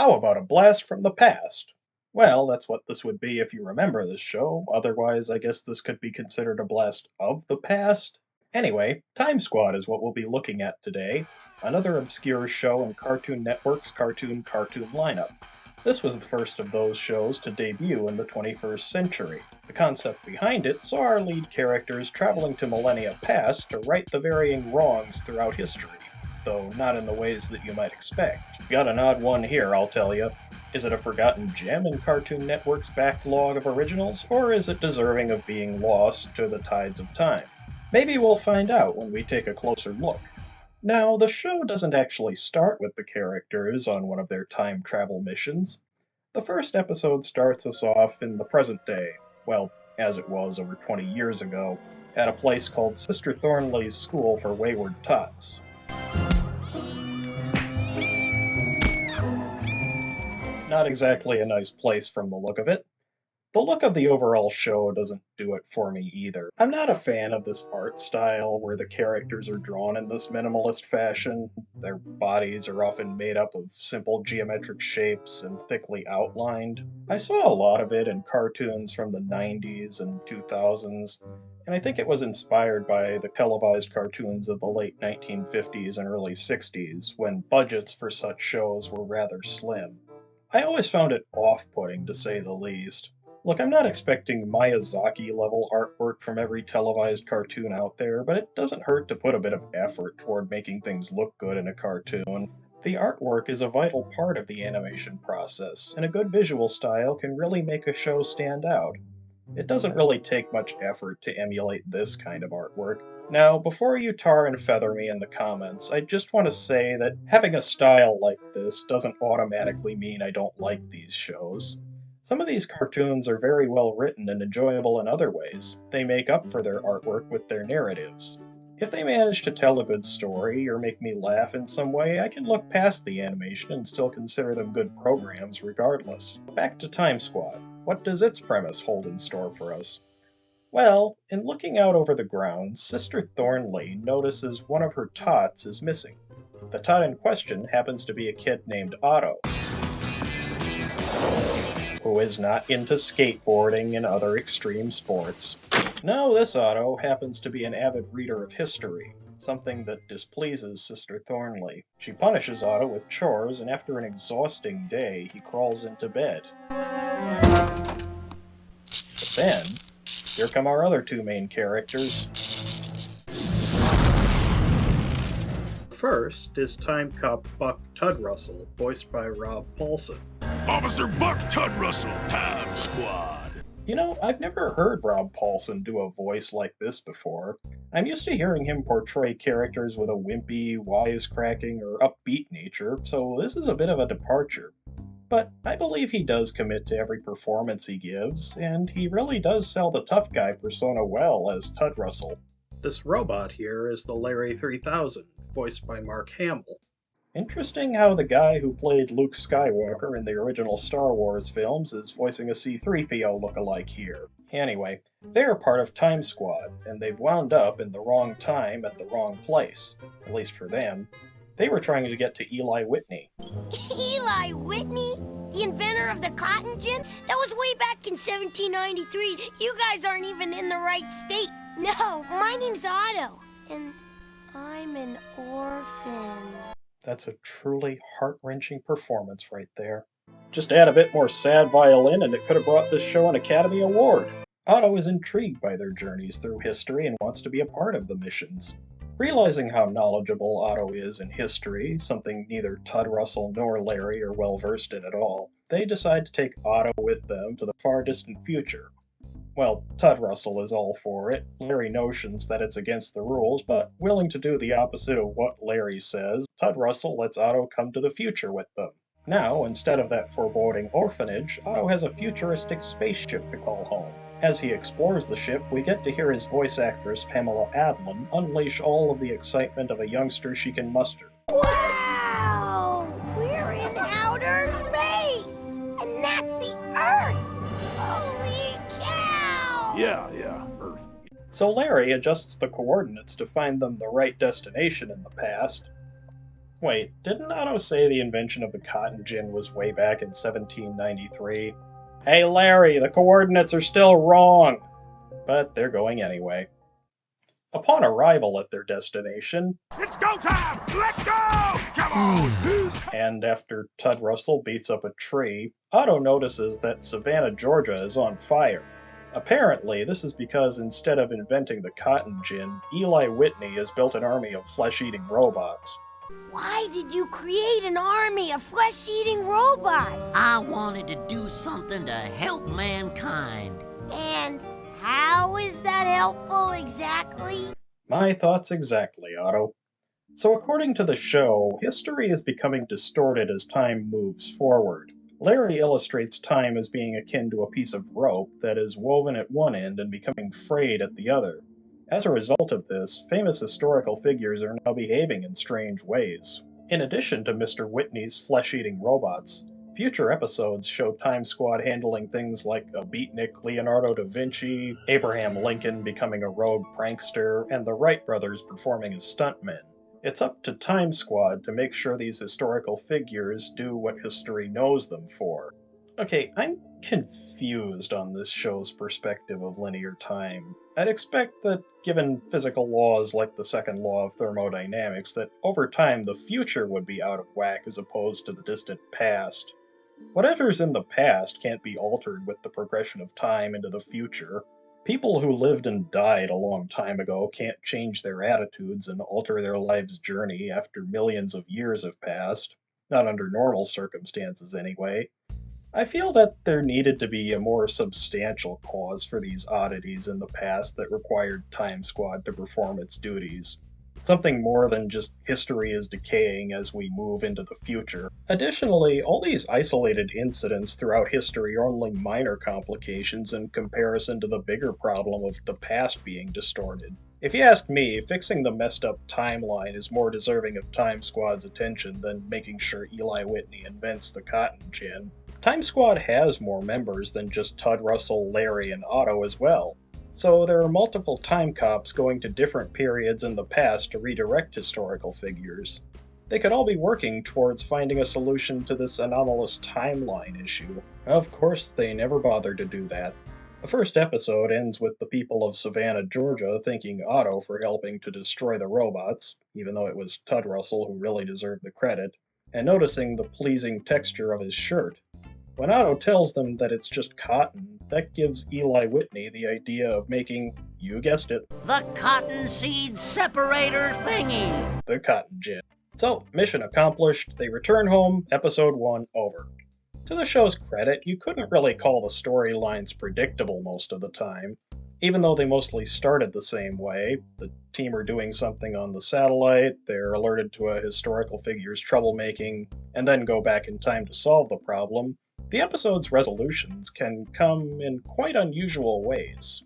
How about a blast from the past? Well, that's what this would be if you remember this show. Otherwise, I guess this could be considered a blast of the past. Anyway, Time Squad is what we'll be looking at today. Another obscure show in Cartoon Network's cartoon lineup. This was the first of those shows to debut in the 21st century. The concept behind it saw our lead characters traveling to millennia past to right the varying wrongs throughout history, though not in the ways that you might expect. Got an odd one here, I'll tell you. Is it a forgotten gem in Cartoon Network's backlog of originals, or is it deserving of being lost to the tides of time? Maybe we'll find out when we take a closer look. Now, the show doesn't actually start with the characters on one of their time travel missions. The first episode starts us off in the present day, well, as it was over 20 years ago, at a place called Sister Thornley's School for Wayward Tots. Not exactly a nice place from the look of it. The look of the overall show doesn't do it for me either. I'm not a fan of this art style where the characters are drawn in this minimalist fashion. Their bodies are often made up of simple geometric shapes and thickly outlined. I saw a lot of it in cartoons from the 90s and 2000s, and I think it was inspired by the televised cartoons of the late 1950s and early 60s, when budgets for such shows were rather slim. I always found it off-putting, to say the least. Look, I'm not expecting Miyazaki-level artwork from every televised cartoon out there, but it doesn't hurt to put a bit of effort toward making things look good in a cartoon. The artwork is a vital part of the animation process, and a good visual style can really make a show stand out. It doesn't really take much effort to emulate this kind of artwork. Now, before you tar and feather me in the comments, I just want to say that having a style like this doesn't automatically mean I don't like these shows. Some of these cartoons are very well written and enjoyable in other ways. They make up for their artwork with their narratives. If they manage to tell a good story or make me laugh in some way, I can look past the animation and still consider them good programs regardless. Back to Time Squad. What does its premise hold in store for us? Well, in looking out over the grounds, Sister Thornley notices one of her tots is missing. The tot in question happens to be a kid named Otto, who is not into skateboarding and other extreme sports. No, this Otto happens to be an avid reader of history, something that displeases Sister Thornley. She punishes Otto with chores, and after an exhausting day, he crawls into bed. But then, here come our other two main characters. First is Time Cop Buck Tudrussell, voiced by Rob Paulsen. Officer Buck Tudrussell, Time Squad. You know, I've never heard Rob Paulsen do a voice like this before. I'm used to hearing him portray characters with a wimpy, wisecracking, or upbeat nature, so this is a bit of a departure. But I believe he does commit to every performance he gives, and he really does sell the tough guy persona well as Tudrussell. This robot here is the Larry 3000, voiced by Mark Hamill. Interesting how the guy who played Luke Skywalker in the original Star Wars films is voicing a C-3PO look-alike here. Anyway, they're part of Time Squad, and they've wound up in the wrong time at the wrong place. At least for them. They were trying to get to Eli Whitney. Eli Whitney? The inventor of the cotton gin? That was way back in 1793. You guys aren't even in the right state. No, my name's Otto, and I'm an orphan. That's a truly heart-wrenching performance right there. Just add a bit more sad violin and it could have brought this show an Academy Award. Otto is intrigued by their journeys through history and wants to be a part of the missions. Realizing how knowledgeable Otto is in history, something neither Tudrussell nor Larry are well versed in at all, they decide to take Otto with them to the far distant future. Well, Tudrussell is all for it. Larry notions that it's against the rules, but willing to do the opposite of what Larry says, Tudrussell lets Otto come to the future with them. Now, instead of that foreboding orphanage, Otto has a futuristic spaceship to call home. As he explores the ship, we get to hear his voice actress Pamela Adlon unleash all of the excitement of a youngster she can muster. Wow! We're in outer space! And that's the Earth! Holy cow! Yeah, Earth. So Larry adjusts the coordinates to find them the right destination in the past. Wait, didn't Otto say the invention of the cotton gin was way back in 1793? Hey Larry, the coordinates are still wrong! But they're going anyway. Upon arrival at their destination, It's go time! Let's go! Come on! and after Tud Russell beats up a tree, Otto notices that Savannah, Georgia is on fire. Apparently, this is because instead of inventing the cotton gin, Eli Whitney has built an army of flesh-eating robots. Why did you create an army of flesh-eating robots? I wanted to do something to help mankind. And how is that helpful exactly? My thoughts exactly, Otto. So according to the show, history is becoming distorted as time moves forward. Larry illustrates time as being akin to a piece of rope that is woven at one end and becoming frayed at the other. As a result of this, famous historical figures are now behaving in strange ways. In addition to Mr. Whitney's flesh-eating robots, future episodes show Time Squad handling things like a beatnik Leonardo da Vinci, Abraham Lincoln becoming a rogue prankster, and the Wright brothers performing as stuntmen. It's up to Time Squad to make sure these historical figures do what history knows them for. Okay, I'm confused on this show's perspective of linear time. I'd expect that, given physical laws like the second law of thermodynamics, that over time the future would be out of whack as opposed to the distant past. Whatever's in the past can't be altered with the progression of time into the future. People who lived and died a long time ago can't change their attitudes and alter their life's journey after millions of years have passed. Not under normal circumstances, anyway. I feel that there needed to be a more substantial cause for these oddities in the past that required Time Squad to perform its duties. Something more than just history is decaying as we move into the future. Additionally, all these isolated incidents throughout history are only minor complications in comparison to the bigger problem of the past being distorted. If you ask me, fixing the messed up timeline is more deserving of Time Squad's attention than making sure Eli Whitney invents the cotton gin. Time Squad has more members than just Tud Russell, Larry, and Otto as well. So there are multiple time cops going to different periods in the past to redirect historical figures. They could all be working towards finding a solution to this anomalous timeline issue. Of course, they never bothered to do that. The first episode ends with the people of Savannah, Georgia thanking Otto for helping to destroy the robots, even though it was Tud Russell who really deserved the credit, and noticing the pleasing texture of his shirt. When Otto tells them that it's just cotton, that gives Eli Whitney the idea of making, you guessed it, The cottonseed separator thingy. the cotton gin. So, mission accomplished, they return home, episode 1 over. To the show's credit, you couldn't really call the storylines predictable most of the time. Even though they mostly started the same way, the team are doing something on the satellite, they're alerted to a historical figure's troublemaking, and then go back in time to solve the problem, the episode's resolutions can come in quite unusual ways.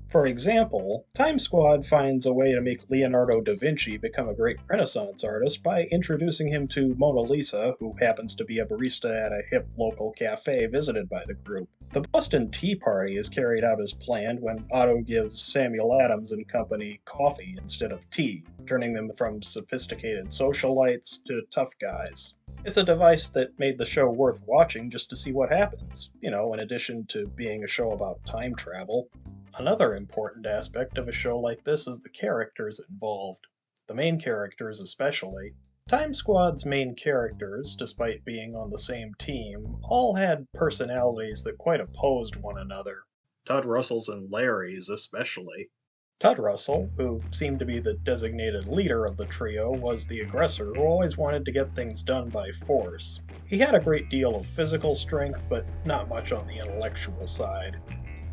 For example, Time Squad finds a way to make Leonardo da Vinci become a great Renaissance artist by introducing him to Mona Lisa, who happens to be a barista at a hip local cafe visited by the group. The Boston Tea Party is carried out as planned when Otto gives Samuel Adams and company coffee instead of tea, turning them from sophisticated socialites to tough guys. It's a device that made the show worth watching just to see what happens, in addition to being a show about time travel. Another important aspect of a show like this is the characters involved. The main characters especially. Time Squad's main characters, despite being on the same team, all had personalities that quite opposed one another. Tud Russell's and Larry's especially. Tud Russell, who seemed to be the designated leader of the trio, was the aggressor who always wanted to get things done by force. He had a great deal of physical strength, but not much on the intellectual side.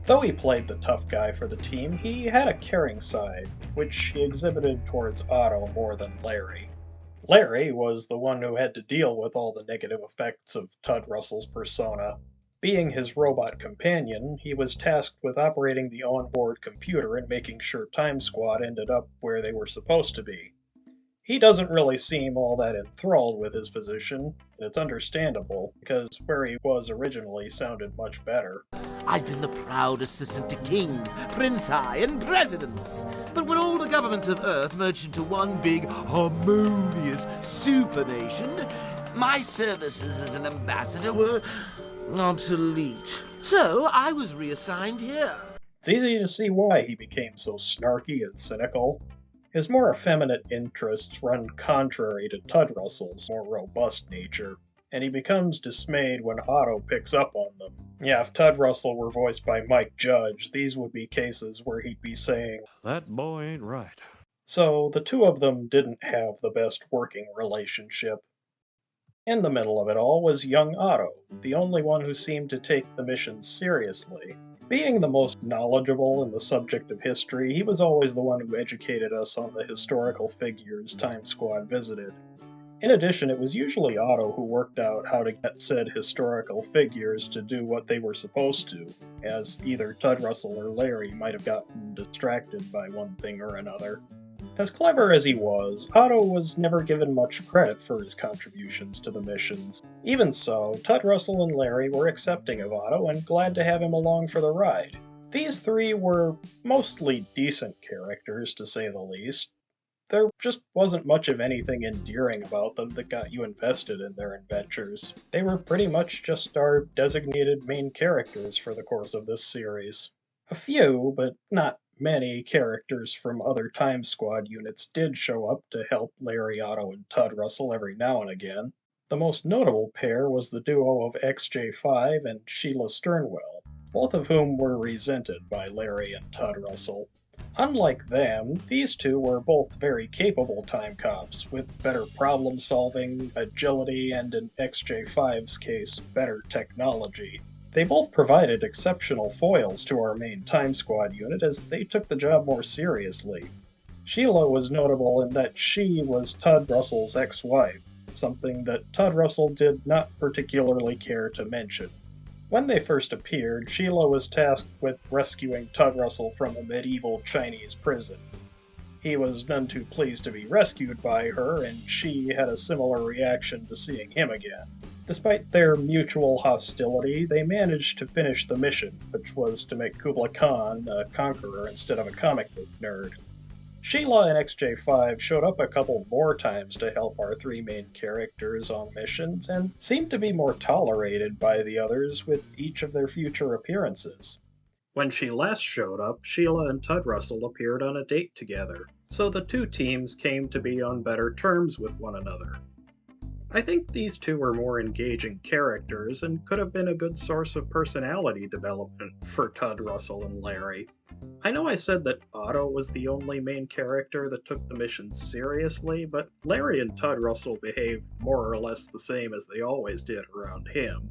Though he played the tough guy for the team, he had a caring side, which he exhibited towards Otto more than Larry. Larry was the one who had to deal with all the negative effects of Tud Russell's persona. Being his robot companion, he was tasked with operating the onboard computer and making sure Time Squad ended up where they were supposed to be. He doesn't really seem all that enthralled with his position, and it's understandable, because where he was originally sounded much better. I've been the proud assistant to kings, princes, and presidents. But when all the governments of Earth merged into one big, harmonious supernation, my services as an ambassador were obsolete. So I was reassigned here. It's easy to see why he became so snarky and cynical. His more effeminate interests run contrary to Tud Russell's more robust nature, and he becomes dismayed when Otto picks up on them. Yeah, if Tud Russell were voiced by Mike Judge, these would be cases where he'd be saying, That boy ain't right. so the two of them didn't have the best working relationship. In the middle of it all was young Otto, the only one who seemed to take the mission seriously. Being the most knowledgeable in the subject of history, he was always the one who educated us on the historical figures Time Squad visited. In addition, it was usually Otto who worked out how to get said historical figures to do what they were supposed to, as either Tud Russell or Larry might have gotten distracted by one thing or another. As clever as he was, Otto was never given much credit for his contributions to the missions. Even so, Tud Russell and Larry were accepting of Otto and glad to have him along for the ride. These three were mostly decent characters, to say the least. There just wasn't much of anything endearing about them that got you invested in their adventures. They were pretty much just our designated main characters for the course of this series. A few, but not many, characters from other Time Squad units did show up to help Larry, Otto, and Tud Russell every now and again. The most notable pair was the duo of XJ5 and Sheila Sternwell, both of whom were resented by Larry and Tud Russell. Unlike them, these two were both very capable time cops, with better problem solving, agility, and in XJ5's case, better technology. They both provided exceptional foils to our main Time Squad unit as they took the job more seriously. Sheila was notable in that she was Tud Russell's ex-wife, something that Tud Russell did not particularly care to mention. When they first appeared, Sheila was tasked with rescuing Tud Russell from a medieval Chinese prison. He was none too pleased to be rescued by her, and she had a similar reaction to seeing him again. Despite their mutual hostility, they managed to finish the mission, which was to make Kublai Khan a conqueror instead of a comic book nerd. Sheila and XJ5 showed up a couple more times to help our three main characters on missions, and seemed to be more tolerated by the others with each of their future appearances. When she last showed up, Sheila and Tud Russell appeared on a date together, so the two teams came to be on better terms with one another. I think these two were more engaging characters and could have been a good source of personality development for Tud Russell and Larry. I know I said that Otto was the only main character that took the mission seriously, but Larry and Tud Russell behaved more or less the same as they always did around him,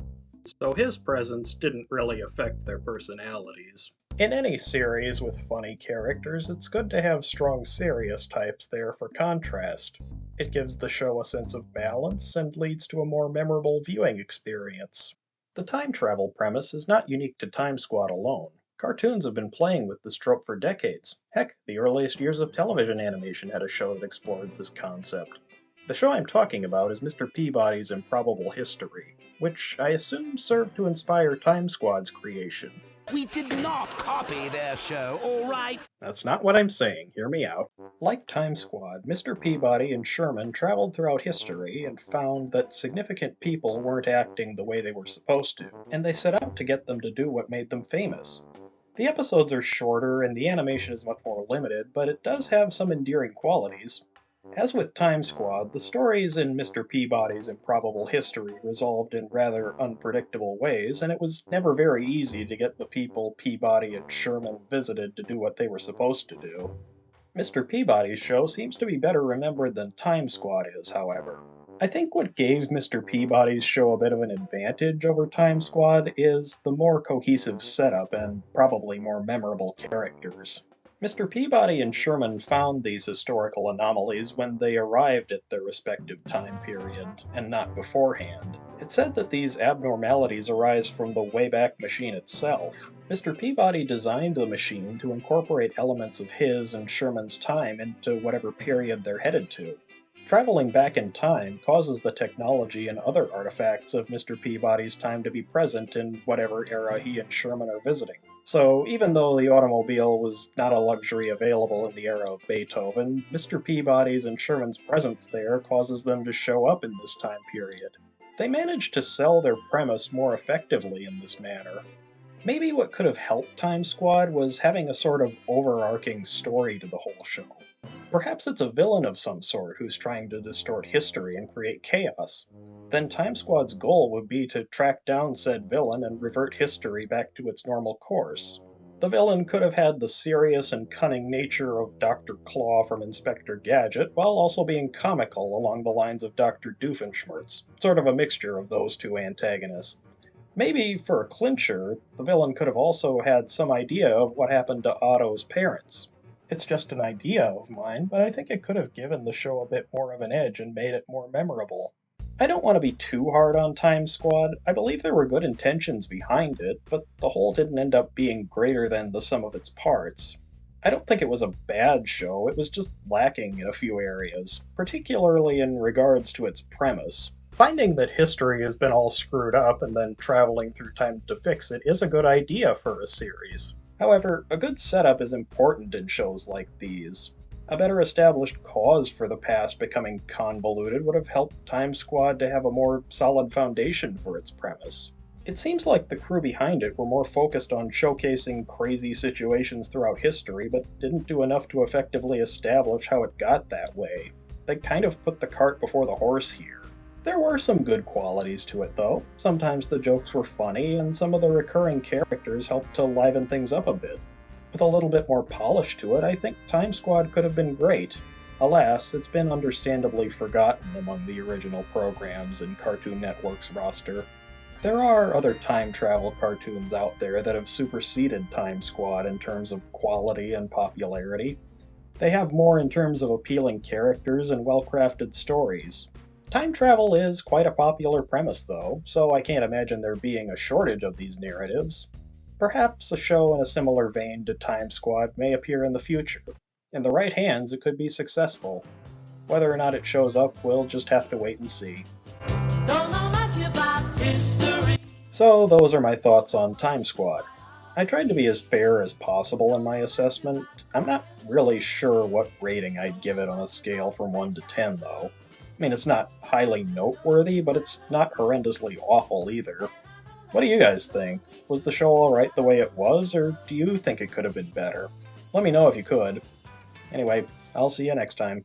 so his presence didn't really affect their personalities. In any series with funny characters, it's good to have strong serious types there for contrast. It gives the show a sense of balance and leads to a more memorable viewing experience. The time travel premise is not unique to Time Squad alone. Cartoons have been playing with this trope for decades. Heck, the earliest years of television animation had a show that explored this concept. The show I'm talking about is Mr. Peabody's Improbable History, which I assume served to inspire Time Squad's creation. We did not copy their show, all right? That's not what I'm saying, hear me out. Like Time Squad, Mr. Peabody and Sherman traveled throughout history and found that significant people weren't acting the way they were supposed to, and they set out to get them to do what made them famous. The episodes are shorter and the animation is much more limited, but it does have some endearing qualities. As with Time Squad, the stories in Mr. Peabody's Improbable History resolved in rather unpredictable ways, and it was never very easy to get the people Peabody and Sherman visited to do what they were supposed to do. Mr. Peabody's show seems to be better remembered than Time Squad is, however. I think what gave Mr. Peabody's show a bit of an advantage over Time Squad is the more cohesive setup and probably more memorable characters. Mr. Peabody and Sherman found these historical anomalies when they arrived at their respective time period, and not beforehand. It's said that these abnormalities arise from the Wayback Machine itself. Mr. Peabody designed the machine to incorporate elements of his and Sherman's time into whatever period they're headed to. Traveling back in time causes the technology and other artifacts of Mr. Peabody's time to be present in whatever era he and Sherman are visiting. So, even though the automobile was not a luxury available in the era of Beethoven, Mr. Peabody's and Sherman's presence there causes them to show up in this time period. They managed to sell their premise more effectively in this manner. Maybe what could have helped Time Squad was having a sort of overarching story to the whole show. Perhaps it's a villain of some sort who's trying to distort history and create chaos. Then Time Squad's goal would be to track down said villain and revert history back to its normal course. The villain could have had the serious and cunning nature of Dr. Claw from Inspector Gadget, while also being comical along the lines of Dr. Doofenshmirtz, sort of a mixture of those two antagonists. Maybe, for a clincher, the villain could have also had some idea of what happened to Otto's parents. It's just an idea of mine, but I think it could have given the show a bit more of an edge and made it more memorable. I don't want to be too hard on Time Squad. I believe there were good intentions behind it, but the whole didn't end up being greater than the sum of its parts. I don't think it was a bad show, it was just lacking in a few areas, particularly in regards to its premise. Finding that history has been all screwed up and then traveling through time to fix it is a good idea for a series. However, a good setup is important in shows like these. A better established cause for the past becoming convoluted would have helped Time Squad to have a more solid foundation for its premise. It seems like the crew behind it were more focused on showcasing crazy situations throughout history, but didn't do enough to effectively establish how it got that way. They kind of put the cart before the horse here. There were some good qualities to it, though. Sometimes the jokes were funny, and some of the recurring characters helped to liven things up a bit. With a little bit more polish to it, I think Time Squad could have been great. Alas, it's been understandably forgotten among the original programs in Cartoon Network's roster. There are other time travel cartoons out there that have superseded Time Squad in terms of quality and popularity. They have more in terms of appealing characters and well-crafted stories. Time travel is quite a popular premise, though, so I can't imagine there being a shortage of these narratives. Perhaps a show in a similar vein to Time Squad may appear in the future. In the right hands, it could be successful. Whether or not it shows up, we'll just have to wait and see. So, those are my thoughts on Time Squad. I tried to be as fair as possible in my assessment. I'm not really sure what rating I'd give it on a scale from 1 to 10, though. I mean, it's not highly noteworthy, but it's not horrendously awful either. What do you guys think? Was the show alright the way it was, or do you think it could have been better? Let me know if you could. Anyway, I'll see you next time.